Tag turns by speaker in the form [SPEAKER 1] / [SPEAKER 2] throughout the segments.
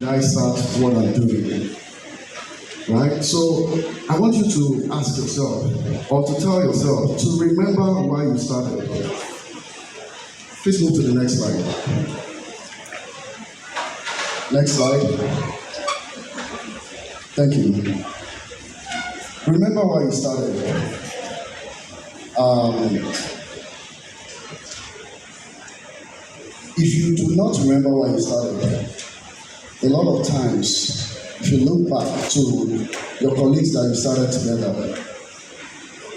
[SPEAKER 1] I start what I'm doing. Right? So I want you to ask yourself or to tell yourself to remember why you started. Please move to the next slide. Next slide. Thank you. Remember why you started. If you do not remember why you started, a lot of times, if you look back to your colleagues that you started together,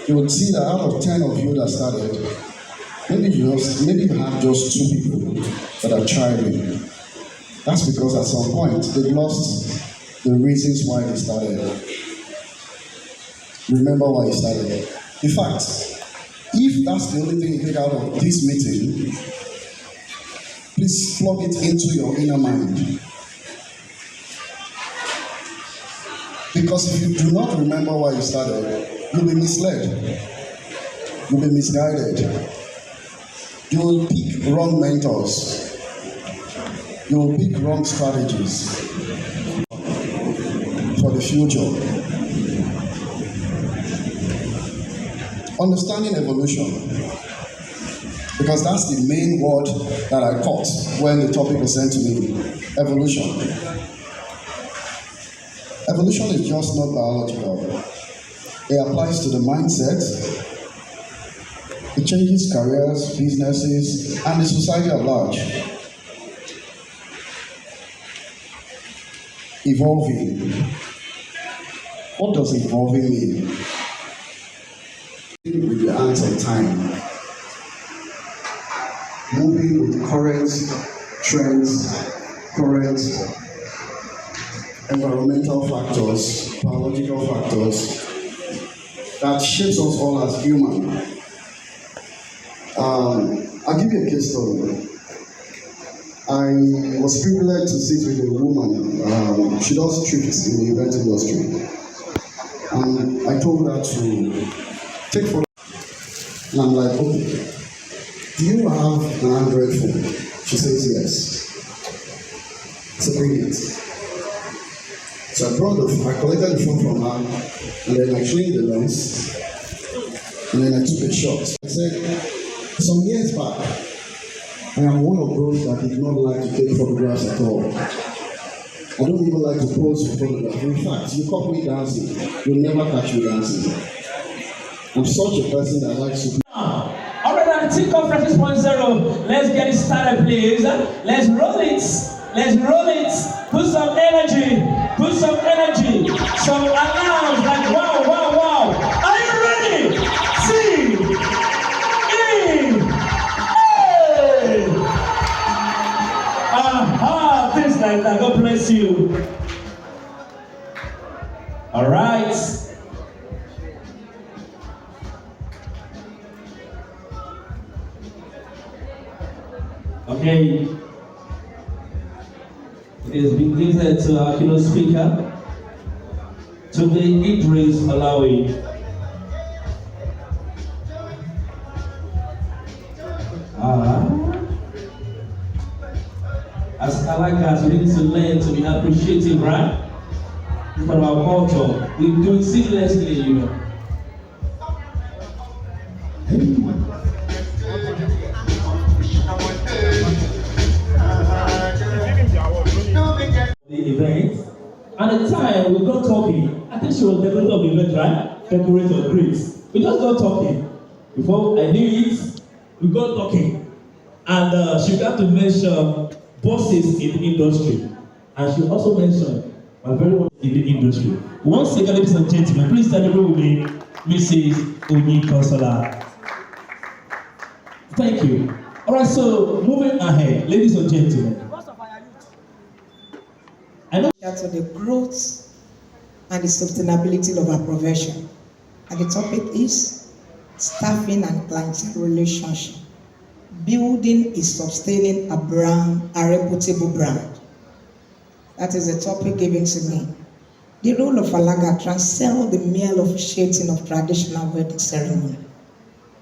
[SPEAKER 1] you would see that out of 10 of you that started, maybe you have just 2 people that are thriving. That's because at some point they've lost the reasons why they started. Remember why you started. In fact, if that's the only thing you take out of this meeting, please plug it into your inner mind. Because if you do not remember why you started, you'll be misled. You'll be misguided. You will pick wrong mentors. You will pick wrong strategies for the future. Understanding evolution. Because that's the main word that I caught when the topic was sent to me. Evolution. Evolution is just not biological. It applies to the mindset. It changes careers, businesses, and the society at large. Evolving. What does evolving mean? With the hands of time. Moving with current trends, current environmental factors, biological factors that shapes us all as human. I'll give you a case story. I was privileged to sit with a woman. She does trips in the event industry. And I told her to take photos. And I'm like, okay, do you have an Android phone? She says yes. So bring it. So I collected the phone from her, and then I cleaned the lens, and then I took a shot. I said, some years back, I am one of those that did not like to take photographs at all. I don't even like to pose for photographs. In fact, you caught me dancing, you'll never catch me dancing. I'm such a person that likes to.
[SPEAKER 2] Alright, Team Conference 1.0. Let's get it started, please. Let's roll it. Let's roll it. Put some energy. Put some energy. Some alarms like wow, wow, wow. Are you ready? See. In. Hey. Aha. Things like that. God bless you. All right. Okay. It has been given to our keynote speaker, to the Idris Malawi. As Alagas, we need to learn to be appreciative, right? For our culture. We do it seamlessly, you know. The event, and at the time we got talking. I think she was decorator of the event, right? Decorator, great. We just got talking. Before I knew it, we got talking. And she began to mention bosses in the industry. And she also mentioned my very one in the industry. Once again, ladies and gentlemen, please celebrate with me, Mrs. Onyi Consola. Thank you. All right, so moving ahead, ladies and gentlemen. I know
[SPEAKER 3] to the growth and the sustainability of our profession. And the topic is staffing and client relationship. Building is sustaining a brand, a reputable brand. That is the topic given to me. The role of Alaga transcends the mere officiating of traditional wedding ceremony,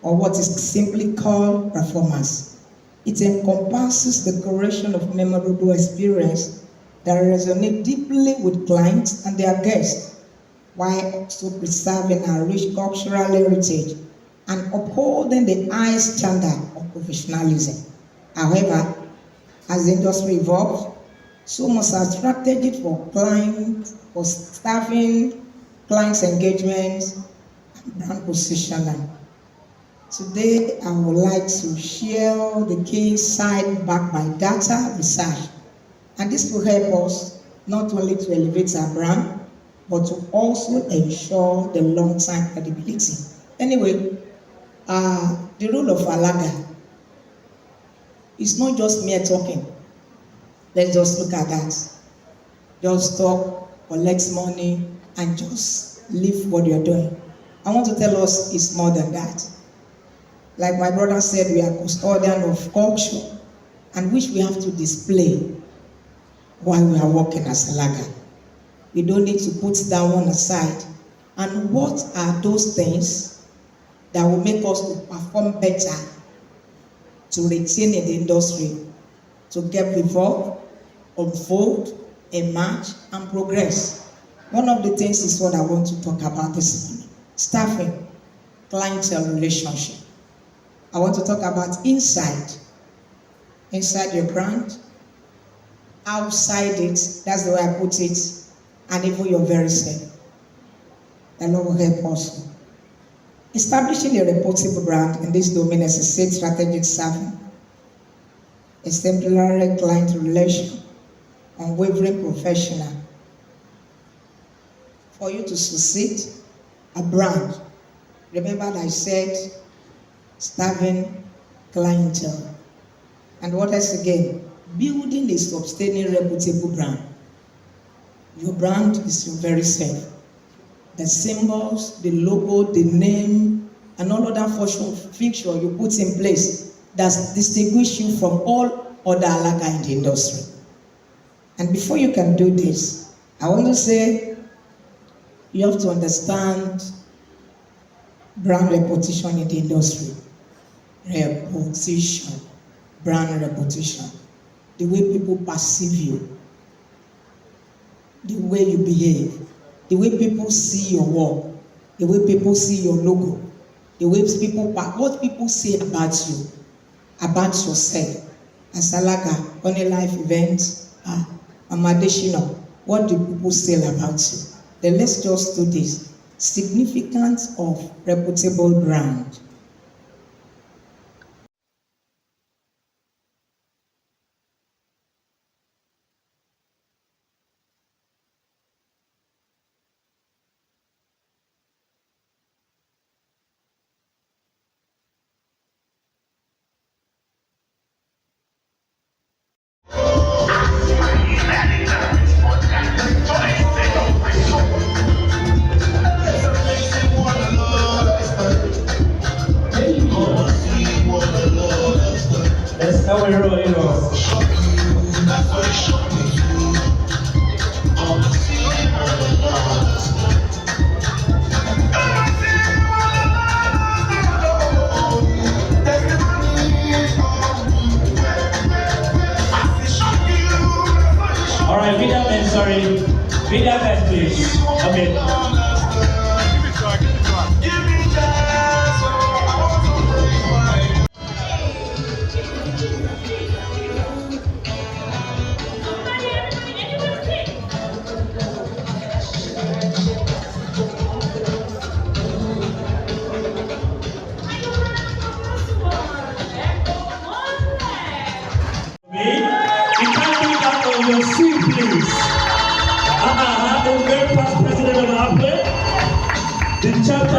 [SPEAKER 3] or what is simply called performance. It encompasses the creation of memorable experience that resonate deeply with clients and their guests, while also preserving our rich cultural heritage and upholding the high standard of professionalism. However, as the industry evolves, so must our strategy for clients, for staffing, clients' engagements, and brand positioning. Today, I would like to share the key insight backed by data research. And this will help us not only to elevate our brand, but to also ensure the long-term credibility. Anyway, the role of Alaga is not just mere talking. Let's just look at that. Just talk, collect money, and just leave what you're doing. I want to tell us it's more than that. Like my brother said, we are custodian of culture, and which we have to display while we are working as Alaga. We don't need to put that one aside. And what are those things that will make us to perform better, to retain in the industry, to get involved, unfold, emerge, and progress? One of the things is what I want to talk about this morning: staffing, clientele relationship. I want to talk about inside your brand, outside it, that's the way I put it, and even your very self. The Lord will help us. Establishing a reputable brand in this domain necessitates strategic serving, exemplary client relation, unwavering professional. For you to succeed, a brand, remember that I said, serving clientele. And what else again? Building a sustaining reputable brand. Your brand is your very self. The symbols, the logo, the name, and all other feature you put in place that distinguish you from all other Alaga in the industry. And before you can do this, I want to say you have to understand brand reputation in the industry. Reputation, brand reputation. The way people perceive you, the way you behave, the way people see your work, the way people see your logo, the way people, what people say about you, about yourself. As Alaga, on a live event, Amadeshino, what do people say about you? Then let's just do this. Significance of reputable brand.
[SPEAKER 2] Read that first, please. Okay.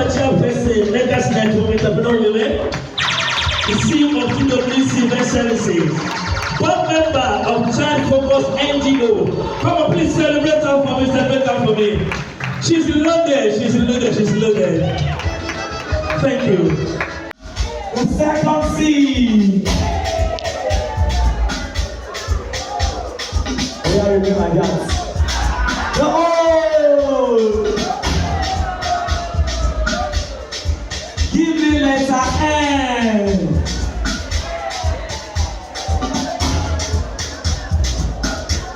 [SPEAKER 2] Chairperson, Legacy Network Entrepreneur Women, the CEO of TWC Event Services, board member of Child Focus NGO. Come on, please celebrate her for me, celebrate her for me. She's loaded, she's loaded, she's loaded. Thank you. The second seed. We are ready, my guys. Letter N.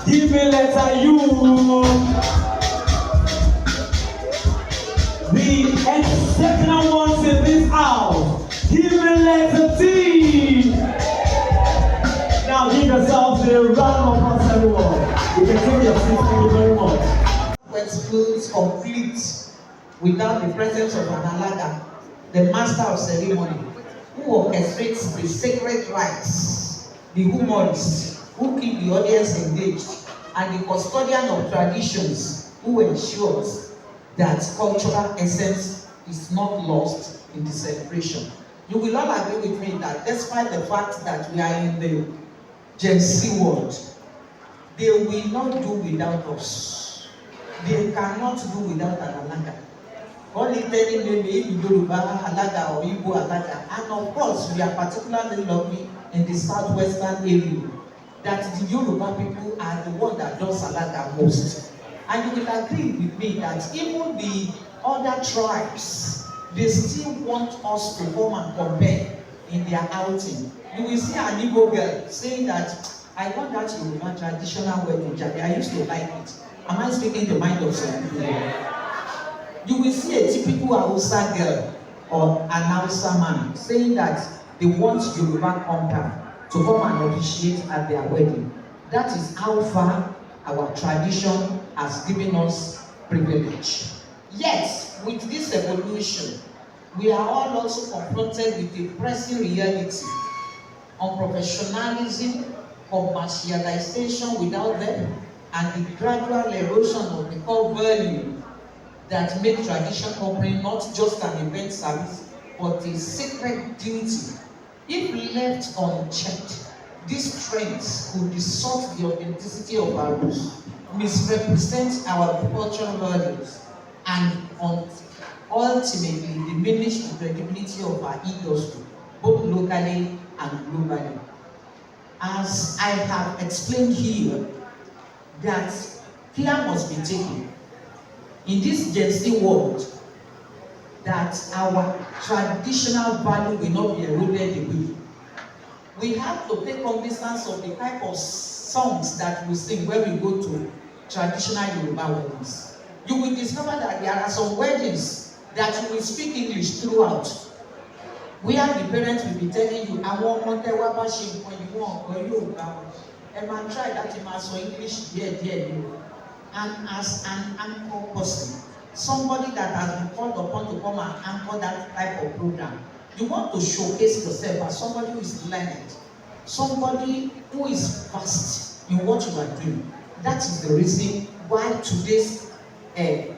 [SPEAKER 4] Give me letter U. The exceptional ones in this house. Give me letter T. Now give yourselves a round of applause, everyone. You can take your seat. Thank you very much.
[SPEAKER 3] When schools complete without the presence of an Alaga, the master of ceremony, who orchestrates the sacred rites, the humorist, who keep the audience engaged, and the custodian of traditions, who ensures that cultural essence is not lost in the celebration. You will all agree with me that despite the fact that we are in the Gen Z world, they will not do without us. They cannot do without an Alaga. Only telling them maybe Yoruba Alaga or Igbo Alaga. And of course, we are particularly lucky in the southwestern area that the Yoruba people are the one that does Alaga most. And you will agree with me that even the other tribes, they still want us to come and compare in their outing. You will see an Igbo girl saying that, I want that Yoruba traditional wedding jacket. I used to like it. Am I speaking the mind of some people here? You will see a typical Hausa girl or an Hausa man saying that they want Yoruba compound to come and officiate at their wedding. That is how far our tradition has given us privilege. Yet, with this evolution, we are all also confronted with a pressing reality on professionalism, commercialization without them, and the gradual erosion of the core value that make tradition company not just an event service, but a sacred duty. If left unchecked, these trends could distort the authenticity of our roots, misrepresent our cultural values, and ultimately diminish the credibility of our industry, both locally and globally. As I have explained here, that care must be taken in this Gen Z world that our traditional value will not be eroded away. We have to take cognizance of the type of songs that we sing when we go to traditional Yoruba weddings. You will discover that there are some weddings that you will speak English throughout, where the parents will be telling you, I want one tell what when you want or Yoruba. And man try that in my English dear. And as an anchor person, somebody that has been called upon to come and anchor that type of program, you want to showcase yourself as somebody who is learned, somebody who is fast in what you are doing. That is the reason why today's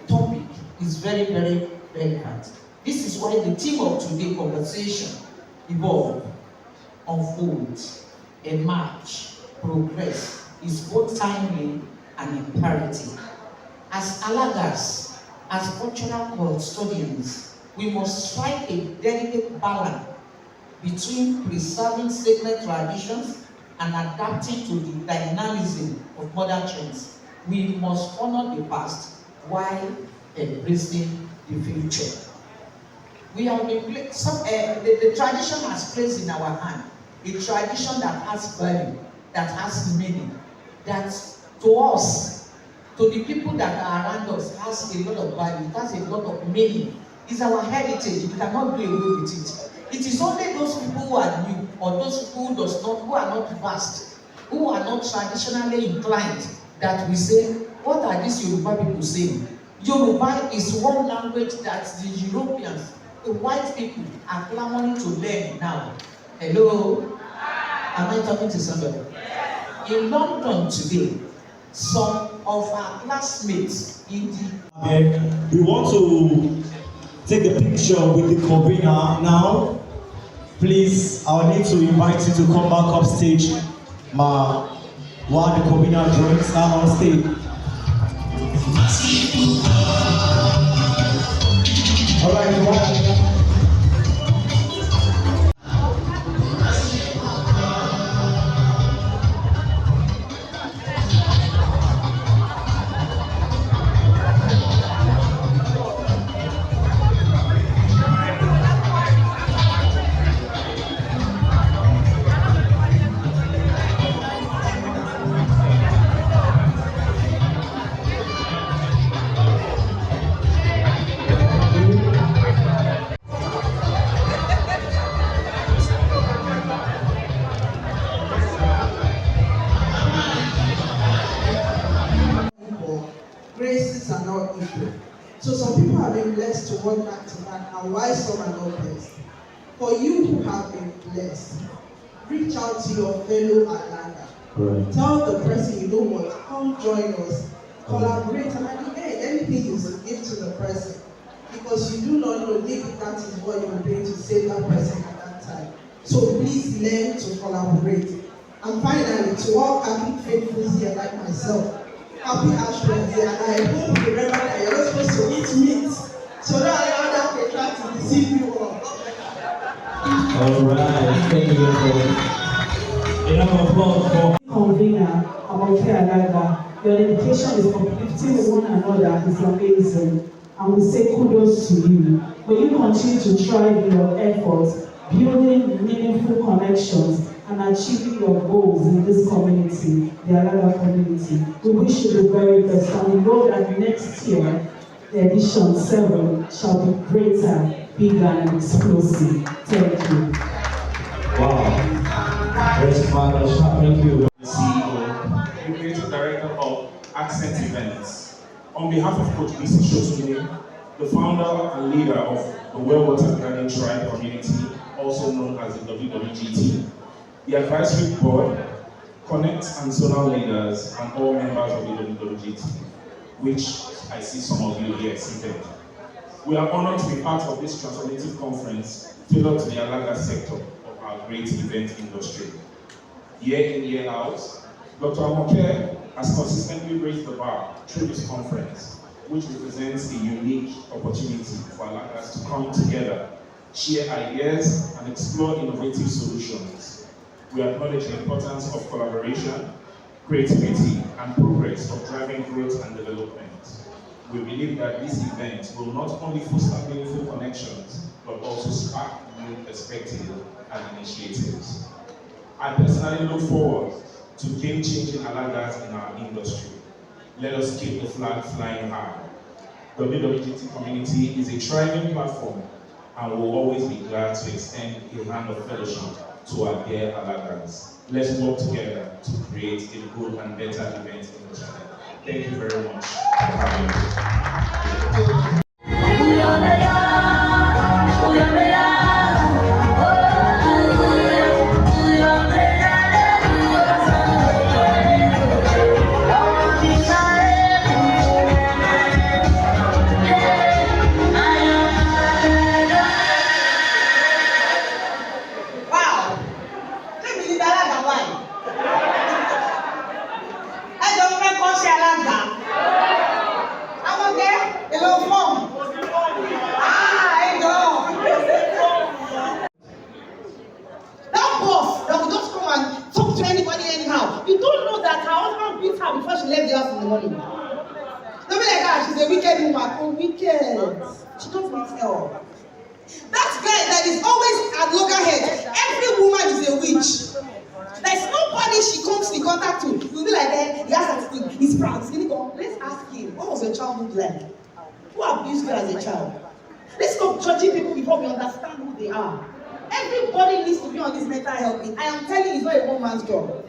[SPEAKER 3] topic is very, very relevant. This is why the theme of today's conversation, evolve, unfold, emerge, progress, is both timely and imperative. As Alagas, as cultural custodians, we must strike a delicate balance between preserving sacred traditions and adapting to the dynamism of modern trends. We must honor the past while embracing the future. We have been the tradition has placed in our hand a tradition that has value, that has meaning, that to us, to the people that are around us, has a lot of value, it has a lot of meaning. It's our heritage. We cannot do away with it. It is only those people who are new, or those people who are not vast, who are not traditionally inclined, that we say, what are these Yoruba people saying? Yoruba is one language that the Europeans, the white people, are clamoring to learn now. Hello? Am I talking to somebody? In London today, some of our classmates in the...
[SPEAKER 4] We want to take a picture with the convener now. Please, I'll need to invite you to come back up stage while the convener joins are on stage. All right,
[SPEAKER 3] not equal. So some people have been blessed to work back to back, and why some are not blessed. For you who have been blessed, reach out to your fellow Alaga.
[SPEAKER 2] Right.
[SPEAKER 3] Tell the person you don't want, come join us, collaborate, and at the end, anything you give to the person. Because you do not know, maybe that is what you will bring to save that person at that time. So please learn to collaborate. And finally, to all Catholic faithfuls here like myself, happy Ash Wednesday, and I hope you remember that you're not supposed to eat meat. So don't allow that try to deceive you all.
[SPEAKER 2] Alright, thank you very much. A round of applause for
[SPEAKER 5] Convener about Alaga. Your dedication is uplifting one another is amazing, and we say kudos to you. May you continue to thrive in your efforts, building meaningful connections, and achieving your goals in this community, the Alaga community. We wish you the very best, and we know that next year, the edition 7 shall be greater, bigger, and explosive. Thank you.
[SPEAKER 2] wow. Thank you.
[SPEAKER 6] The CEO, the Creative Director of Accent Events. On behalf of Coach BC Shotune, the founder and leader of the Well Water Garden Tribe community, also known as the WWGT, the advisory board, Connect and zonal leaders, and all members of the WWGT, which I see some of you here seated. We are honored to be part of this transformative conference tailored to the Alaga sector of our great event industry. Year in, year out, Dr. Amoke has consistently raised the bar through this conference, which represents a unique opportunity for Alagas to come together, share ideas, and explore innovative solutions. We acknowledge the importance of collaboration, creativity, and progress of driving growth and development. We believe that this event will not only foster meaningful connections, but also spark new perspectives and initiatives. I personally look forward to game-changing Alagas in our industry. Let us keep the flag flying high. The WWGT community is a thriving platform and will always be glad to extend a hand of fellowship to our dear Alagas. Let's work together to create a good and better event industry. Thank you very much for having me.
[SPEAKER 3] Before she left the house in the morning. Don't be like her, she's a wicked woman. Oh, wicked. She don't need help. That guy that is always at loggerhead, every woman is a witch. There's nobody she comes in contact to. You'll be like, he has attitude, he's proud, he's gonna go. Let's ask him, what was your childhood like? Who abused you as a child? Let's stop judging people before we understand who they are. Everybody needs to be on this mental health thing. I am telling you, it's not a woman's job.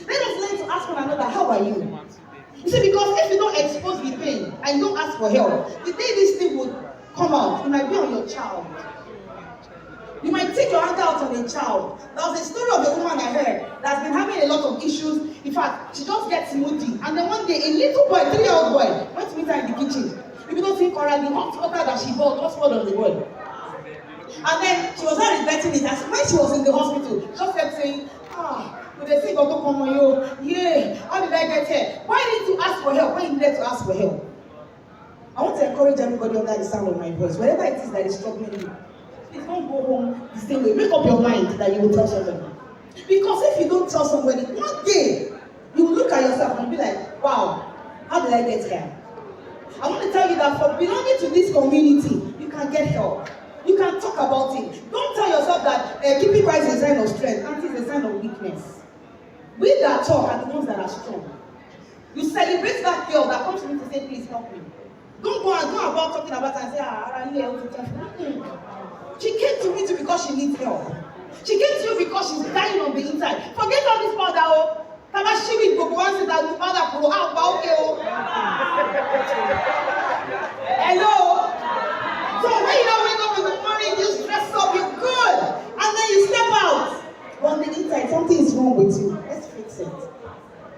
[SPEAKER 3] Let us learn to ask one another, how are you? You see, because if you don't expose the pain and you don't ask for help, the day this thing will come out, it might be on your child. You might take your anger out on a child. There was a story of a woman I heard that's been having a lot of issues. In fact, she just gets moody. And then one day, a little boy, 3-year-old boy, went to meet her in the kitchen. If you don't think correctly, the hot water that she bought was poured on the boy. And then she was not regretting it. As when she was in the hospital, she just kept saying, they say, yeah, how did I get here? Why didn't you ask for help? Why you needed to ask for help? I want to encourage everybody under the sound of my voice, whatever it is that is troubling you, please don't go home the same way. Make up your mind that you will tell somebody. Because if you don't tell somebody, one day you will look at yourself and be like, wow, how did I get here? I want to tell you that for belonging to this community, you can get help. You can talk about it. Don't tell yourself that keeping quiet is a sign of strength, and it's a sign of weakness. We that talk are the ones that are strong. You celebrate that girl that comes to me to say, please help me. Don't go about talking about her and say, She came to me too because she needs help. She came to you because she's dying on the inside. Forget all this powder, oh. Tabashi with Bobo and say that you powder, okay, oh.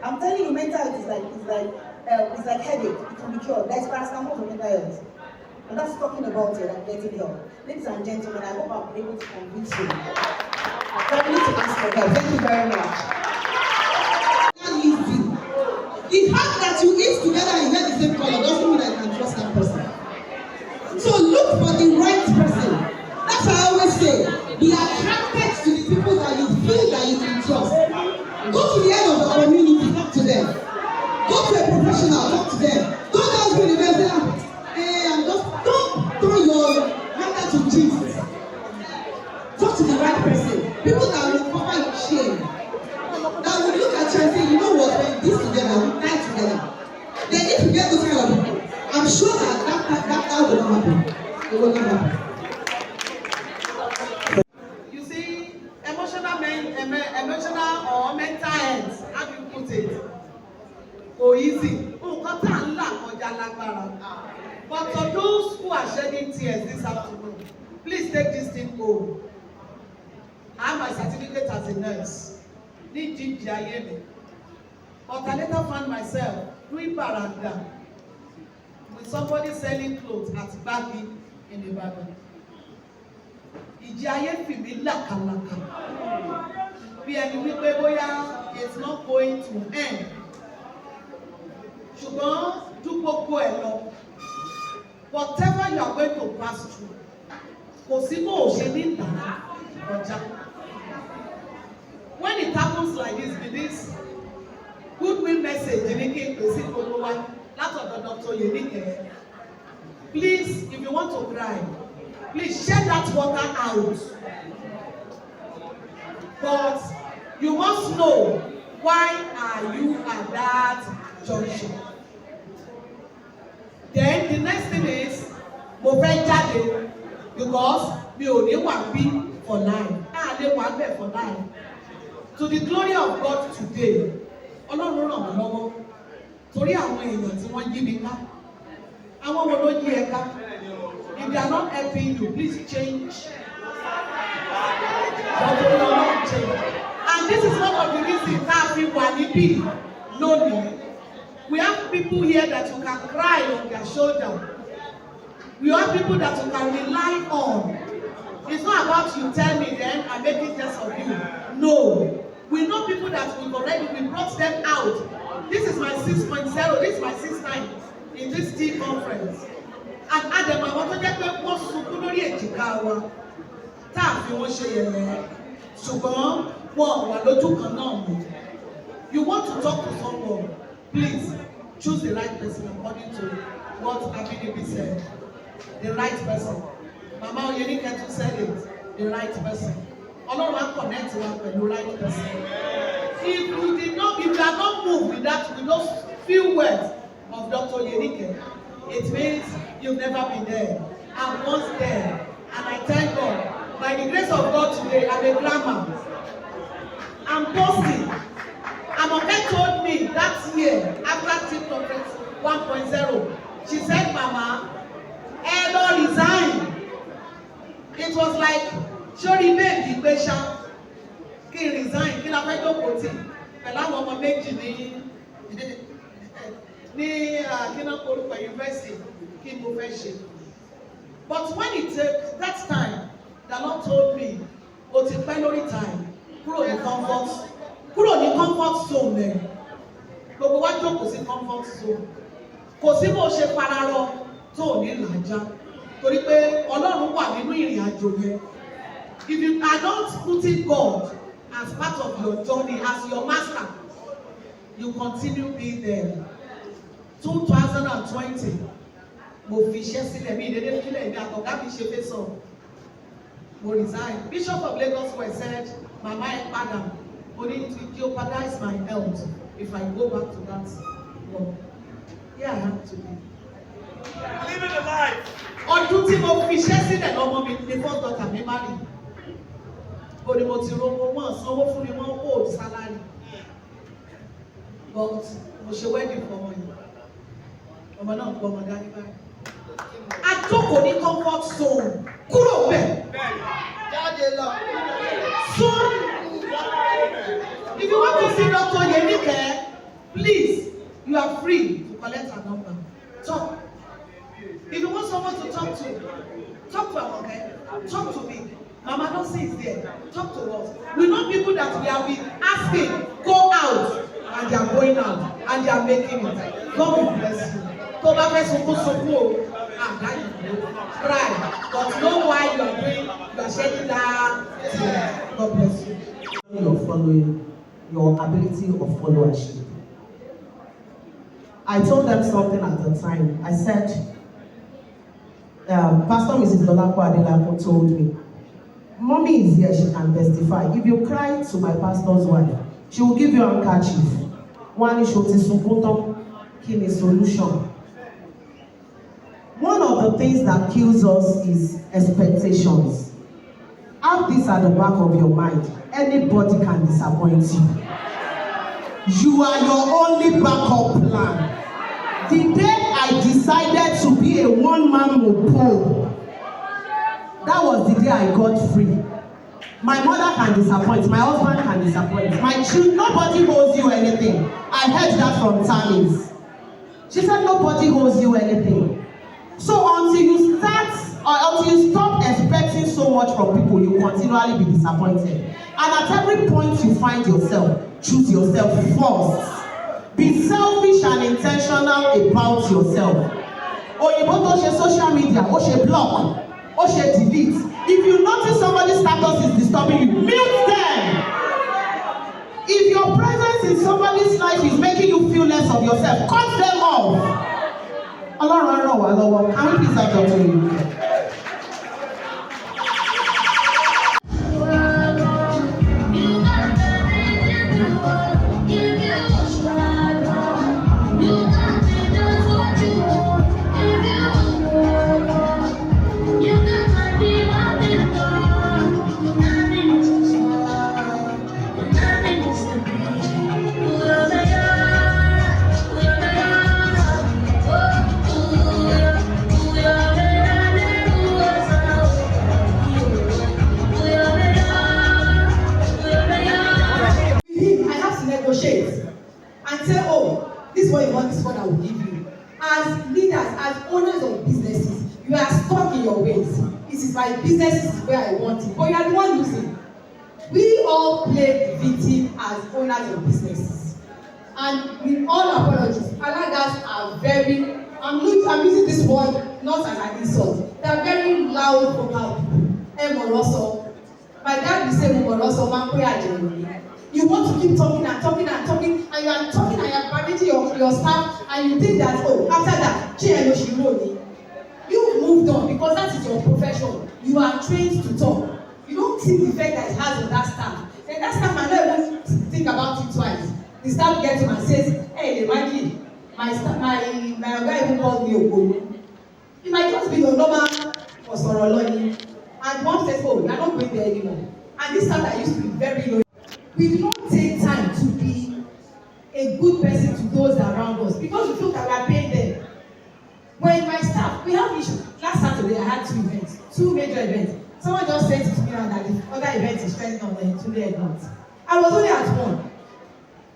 [SPEAKER 7] I'm telling you, mental health is like headache. It can be cured. There's paracetamol for mental health. And that's talking about getting help. Ladies and gentlemen, I hope I'm able to convince you. Family to ask for help. Thank you very much.
[SPEAKER 8] The fact that you eat together and you wear the same color doesn't mean that you can trust that person. So look for the right person. That's why I always say, be attracted to the people that you feel that you can trust. Go to the end of the community, talk to them. Go to a professional, talk to them. Don't just be the best. Don't turn your matter to Jesus. Talk to the right person. People that will cover your shame. That will look at you and say, you know what, when this together, we die together. Then if you get those kind of people, I'm sure that will not happen. It will not happen.
[SPEAKER 9] You see, emotional or mental health, how do you put it? Go easy. But for those who are shedding tears this afternoon, please take this thing home. I have my certificate as a nurse. But I later found myself doing baranda with somebody selling clothes at Baggy in Ibadan. Ìjì ayé fi mí làkàlàkà. Bí ẹni wípé bóyá it's not going to end. Ṣùgbọ́n ju gbogbo ẹ̀ lọ. Whatever you are going to pass through, kò sí bó o ṣe ní ìtàn ọjà. When it happens like this, with this goodwill message, please, if you want to cry, please shed that water out. But you must know, why are you at that junction? Then the next thing is, mo fẹ́ jáde, because mi ò ní wà bí for life. Lè wà bẹ̀ for life. To the glory of God today, Ọlọ́run ràn mí lọ́wọ́ torí àwọn èèyàn tí wọ́n yí mi ká. Àwọn wo ló yí ẹ ká? If they are not helping you, please change. And this is one of the reasons that we were níbí lónìí. We have people here that you can cry on their shoulder. We have people that you can rely on. It's not about you tell me then I make it just of you. No. We know people that we brought them out. This is my 6.0, this is my 6th time in this tea conference. And Adam, I want to get them more superior èjìká tá a fi wọ́n ṣe yẹ̀yẹ́. Ṣùgbọ́n wọn wà lójú kan náà mú. You want to talk to someone, please choose the right person according to what Abinibi said. The right person. Mama Oyenike too said it. The right person. Ọlọ́run á connect wa pẹ̀lú right person. If you are not moved with those few words of Dr. Oyenike, it means you've never been there. I'm once there, and I thank God. By the grace of God today, I'm a grandma. I'm posting. Amoke told me that year after Team Conference 1.0, she said, Mama, Edo resign. It was like, sori méjì gbé ṣá kí n resign kí la fẹ́ jókòó tì pẹ̀lú àwọn ọmọ méjì ní kíná korúkọ university kí mo fẹ́ ṣe. But when it took that time, the Lord told me, o ti pẹ́ lórí time, kúrò ní comfort zone rẹ̀. Gbogbo wa jókòó sí comfort zone. Kò sí bó ṣe fararọ tó ní làjá. Torí pé Ọlọ́run wà nínú ìrìn àjò yẹn. If you are not putting God as part of your journey, as your master, you continue being there. 2020, mo fi iṣẹ́ sílẹ̀ mi ìdédé sílẹ̀ ní àtọ̀gá mi ṣe fẹ́ sọ. Mo resign. Bishop of Lagos West said, Mama ẹ padà, mo ní it will jeopardize my health if I go back to that work. Yeah, I have to be.
[SPEAKER 4] Living the life.
[SPEAKER 9] Ọdún tí mo fi iṣẹ́ sílẹ̀ lọ́mọ mi ní first daughter mi marry. Bó ni mo ti rówó wọn sanwó fún mi wọn hold salary. But mo ṣe wedding fún ọmọ yìí. Ọmọ náà gbọ́ ọmọ dání báyìí. A jókòó ní comfort zone. Kúrò bẹ̀.
[SPEAKER 8] Jáde lọ.
[SPEAKER 9] Soon, if you want to see Dr. Yenike, Please, you are free to collect her number. Talk. If you want someone to talk to her, okay? Talk to me. Mama don't say it's there. Talk to us. We know people that we have been asking, go out, and they are going out, and they are making it. God will bless you. Cry, but know why you are shedding that tear. God bless you.
[SPEAKER 10] Your following, your ability of followership. I told them something at the time. I said, Pastor Mrs. Dolapo Adelapo told me, Mommy is here, she can testify. If you cry to my pastor's wife, she will give you a handkerchief. One is shoti sukuto, kini solution. One of the things that kills us is expectations. Have this at the back of your mind. Anybody can disappoint you. You are your only backup plan. The day I decided to be a one-man mopo, that was the day I got free. My mother can disappoint, my husband can disappoint, my children, nobody owes you anything. I heard that from Tammy's. She said nobody owes you anything. So until you stop expecting so much from people, you continually be disappointed. And at every point you find yourself, choose yourself first. Be selfish and intentional about yourself. Oyinbo tó ṣe social media, ó ṣe block, ó ṣe delete. If you notice somebody's status is disturbing you, mute them. If your presence in somebody's life is making you feel less of yourself, cut them off. Ọlọ́run ràn wá lọ́wọ́. Can we please have Dr. Oyinbo?
[SPEAKER 8] And say, oh, this is what you want, this is what I will give you. As leaders, as owners of businesses, you are stuck in your ways. This is my business, this is where I want it. But you are the one losing. We all play the victim as owners of businesses. And with all apologies, Alagas are very, I'm using this word not as an insult. They are very loud vocal people. Moroso. My dad will say Moroso, Manko Ajeni. You want to keep talking and talking and talking, and you are talking and you are managing your staff, and you think that, oh, after that, you moved on because that is your profession. You are trained to talk. You don't see the effect that it has on that staff. Then that staff might not even think about it twice. The staff gets him and says, hey, imagine, my guy even called me Ogo. It might just be your normal or Soroloni. And one says, oh, you are not going there anymore. And this staff that used to be very low. We don't take time to be a good person to those around us because we feel that we are paying them. When my staff, we have issues. Last Saturday, I had two major events. Someone just said to me that the other event is trending on the Tuesday month. I was only at one.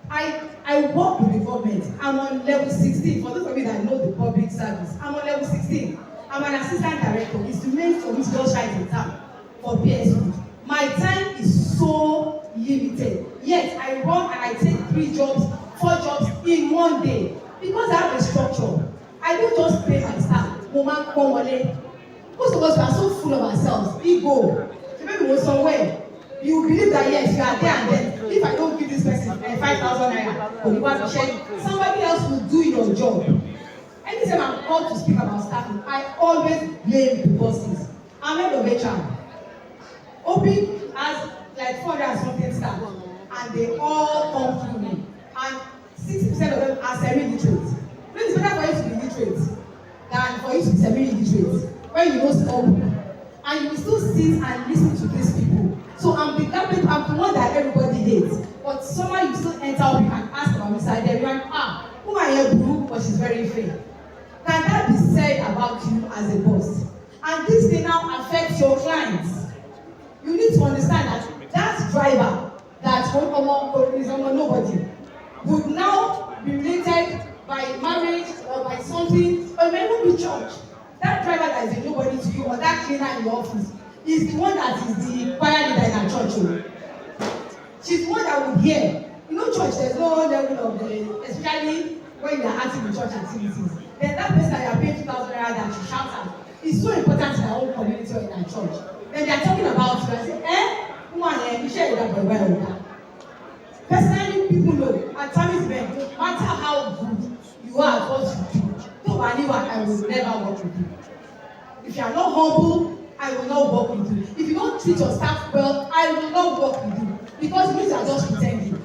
[SPEAKER 8] I work with the government. I'm on level 16. For those of you that know the public service, I'm on level 16. I'm an assistant director. It's the main for me to just write it down for PSU. My time is so limited. Yet I run and I take 3 jobs, 4 jobs in one day because I have a structure. I don't just pay my staff. Most of us are so full of ourselves. Ego. So maybe we're somewhere. You believe that yes, you are there and then. If I don't give this person 5,000 naira for the one check, somebody else will do your job. Anytime I'm called to speak about staffing, I always blame the bosses. I'm head of HR. Obi has like 400 and something staff, and they all come through me. And 60% of them are semi-literate. It's better for you to be literate than for you to be semi-literate. When you know some, and you still sit and listen to these people. So I'm the one that everybody hates. But somehow you still enter up and ask about Mr. Everyone, who are you, boo? But she's very fair. Can that be said about you as a boss? And this thing now affects your clients. You need to understand that driver that is nobody would now
[SPEAKER 7] be related by marriage or by something, or it may even be church. That driver that is a nobody to you, or that cleaner in your office, is the one that is the choir leader in our church. She's the one that would hear. You know, church, there's no level of the, especially when you are active in church activities. Then that person that you are paying 2,000 naira that you shout at is so important in our own community or in our church. Then they are talking about you and say, you share that by well. Personally, people know at times event, no matter how good you are at what you do, nobody I will never work with you. If you are not humble, I will not work with you. If you don't treat your staff well, I will not work with you. Because it means you are just pretending.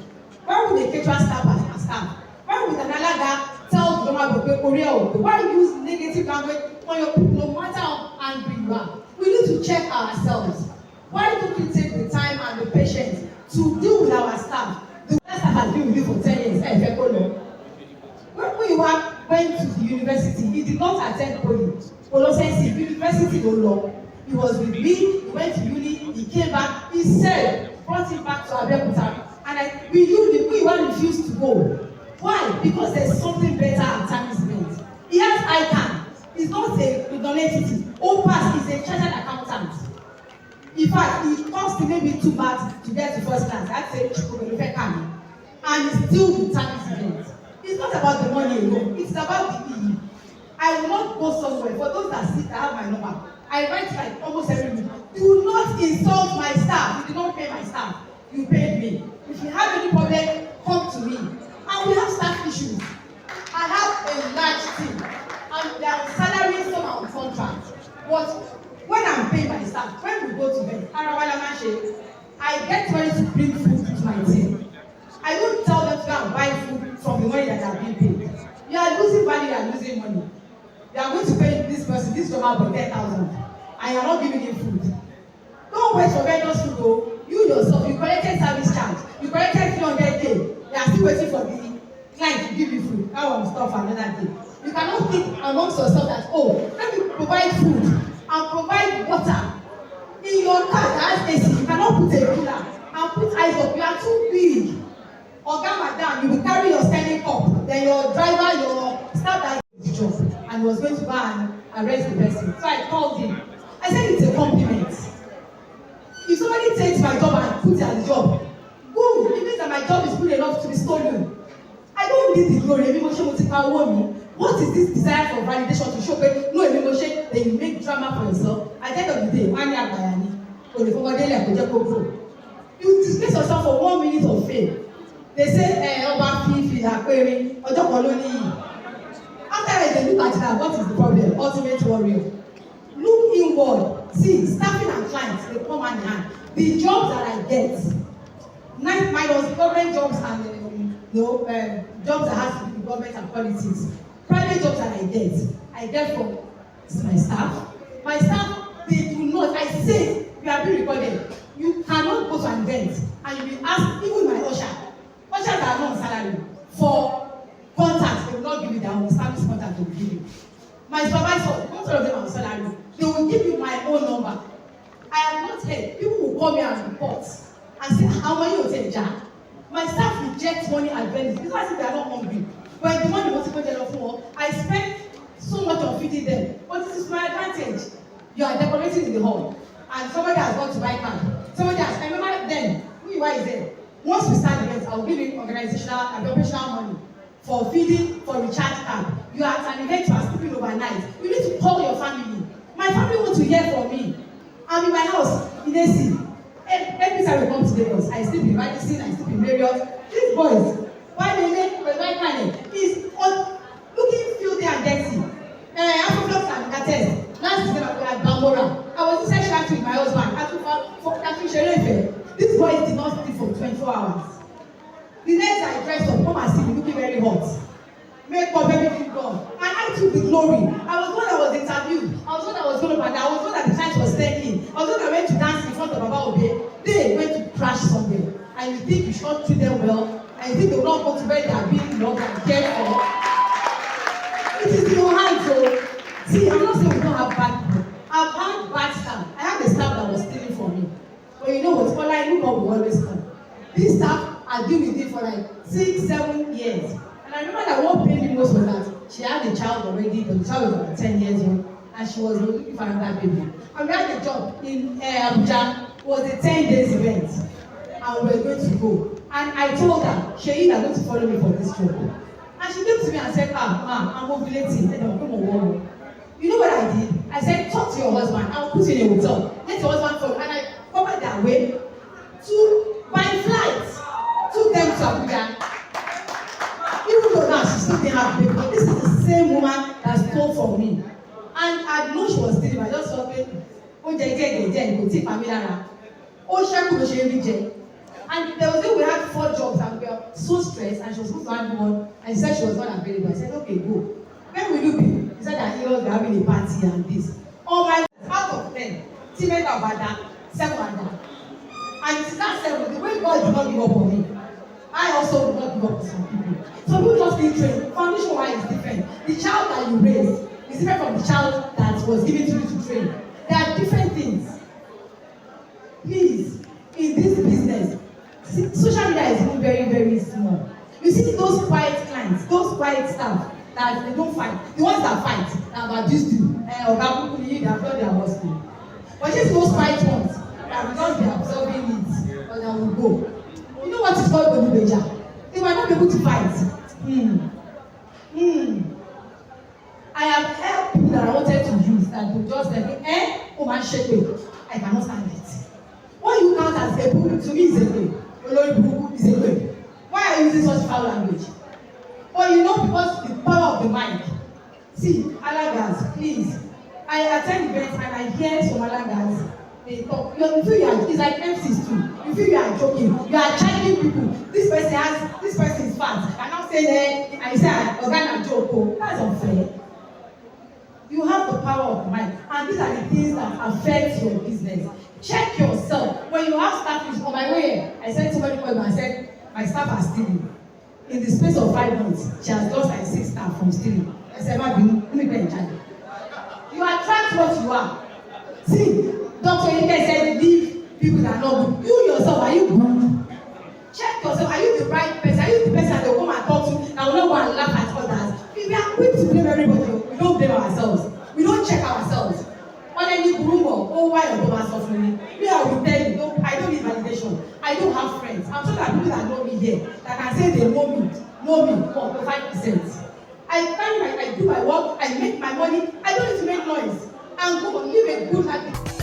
[SPEAKER 7] Why would a caterer staff as a staff? Why would an Alaga tell the normal Korea? Why use negative language on your people, no matter how angry you are? We need to check ourselves. Why don't we take the time and the patience to deal with our staff? The staff has been with you for 10 years. When we went to the university, he did not attend university no law. He was with me, he went to uni, he came back, he said, brought him back to Abeokuta. And we refused to go. Why? Because there's something better at Tammy's event. He has ICANN. He's not a non-entity. OPAS is a chartered accountant. In fact, it cost him maybe 2 baht to get to first class. That's a and he's still with Tammy's event. It's not about the money alone. It's about the E. I will not go somewhere. For those that have my number, I write like almost every week. Do not insult my staff. You did not pay my staff. You paid me. If you have any problem, come to me. And we have staff issues. I have a large team. And their salary is not on contract. But when I'm paying my staff, when we go to bed, I get money to bring food to my team. I don't tell them to go and buy food from the money that are being paid. You are losing value, you are losing money. You are going to pay this person, this job for 10,000, and you are not giving him food. Don't wait for vendors to go. You yourself, you collected service charge, you collected 300K, you are still waiting for the client to give you food. That one stuff another day. You cannot think amongst yourself that, let me provide food and provide water. In your car that has AC, you cannot put a cooler and put ice up. You are too big. Oga madam, you will carry your standing cup, then your driver, your staff that did the job and was going to go and arrest the person. So I called him. I said it's a compliment. If somebody takes my job and puts it as a job, boom, it means that my job is good enough to be stolen. I don't need the glory. What is this desire for validation to show that no emotion, then you make drama for yourself? At the end of the day, one year you disgrace yourself for 1 minute of fame. They say, Oba Fifi, Aquarium, Ojo Koloni. After they look at that, what is the problem? Ultimate warrior. Look inward. See, staffing and clients, they come hand in hand. The jobs that I get, minus government jobs and jobs that has to do with government and politics. Private jobs that I get from my staff. My staff, they do not. I say, we are being recorded. You cannot go to an event and you will ask, even my usher. Ushers are not on salary. For contact, they will not give you their own established contact, they will give you. My supervisor, most of them are on salary. They will give you my own number. I have not heard. People will call me and report and say, how many you take job? My staff reject money at Venice because they are not hungry. But the money was put on for, I spend so much on feeding them. But this is my advantage. You are decorating in the hall. And somebody has gone to buy card. Somebody has, I remember then, who you are is there. Once we start the event, I will give you organizational and operational money for feeding, for recharge card. You are at an event, you are sleeping overnight. You need to call your family. My family wants to hear from me. I'm in my house, in AC. Every time we come to Lagos, I sleep in Radisson, I sleep in Marriott. These boys, why is looking filthy and dirty. Afroflux and Cates. Last season I was at Bambora. I was inside Shatu with my husband. These boys did not sleep for 24 hours. The next I dressed up, come and see me looking very hot. Makeup, everything gone. And I took the glory. I was the one that was interviewed. I was the one that was going to bad. I was the one that the client was thanking. I was the one that went to dance in front of Baba Obe. They went to crash somewhere. And you think you should treat them well. And you think they will not go to where they are being loved and cared for. It is in your hands, so. See, I'm not saying we don't have bad people. I've had bad staff. I have a staff that was stealing from me. But you know what? For like, look up, we always come. These staff, I deal with it for like 6-7 years. And I remember
[SPEAKER 11] most was that she had a child already, but the child was about 10 years old, and she was looking for another baby. And we had a job in Abuja. It was a 10 days event, and we were going to go. And I told her, Sheyi, you are going to follow me for this job. And she came to me and said, ma, I'm ovulating. And I'm going. You know what I did? I said, talk to your husband. I'll put you in a hotel. Let your husband follow. And I covered their way by flight. Took them to Abuja. Even though now she still didn't have baby, but this is the same woman that stole from me. And I know she was stealing. I just thought, oh, go take Pamela. Oh, she could be. And there was a day we had 4 jobs and we were so stressed, and she was supposed to handle one, and she said she was not available. I said, okay, go. When will you be? He said that he was having a party and this. Oh my, out of 10, teammate of that, 7 and that. And it's not 7, the way God did not give up on me, I also did not give up on some people. Some people just need training. Foundation wise is different. The child that you raise is different from the child that was given to you to train. There are different things. Please, in this business, social media is even very, very small. You see those quiet clients, those quiet staff that they don't fight. The ones that fight, that have abused you, or that they have done their worst thing. But just those quiet ones that will not be absorbing it, or that will go. You know what is called Beja? They might not be able to fight. I have helped people that I wanted to use that will just tell me, oh man, shake me. I cannot stand it. What you count as a book to me is a way. Is a way. Why are you using such foul language? But you know, because the power of the mind. See, Alagas, please. I attend events and I hear some Alagas. They talk. You feel you are, it's like MCs too. You feel you are joking. You are chiding people. This person is fat. And I'm saying, and you say, Organa joke. That's unfair. You have the power of the mind. And these are the things that affect your business. Check yourself. When you have staff on my way, I said somebody called me and said, my staff are stealing. In the space of 5 months, she has lost like 6 staff from stealing. I said, let me be in charge. You attract what you are. See, Dr. Ike said, leave people that are not good. You yourself, are you good? Check yourself. Are you the right person? Are you the person that will come and talk to that will not go and laugh at others? We are quick to blame everybody. We don't blame ourselves. We don't check ourselves. On any rumor, why your mama suffering? Me, I will tell you, I don't need validation. I don't have friends. I'm sure that people that know me here, that can say they know me for 5%. I do my work, I make my money, I don't need to make noise. And go live a good life.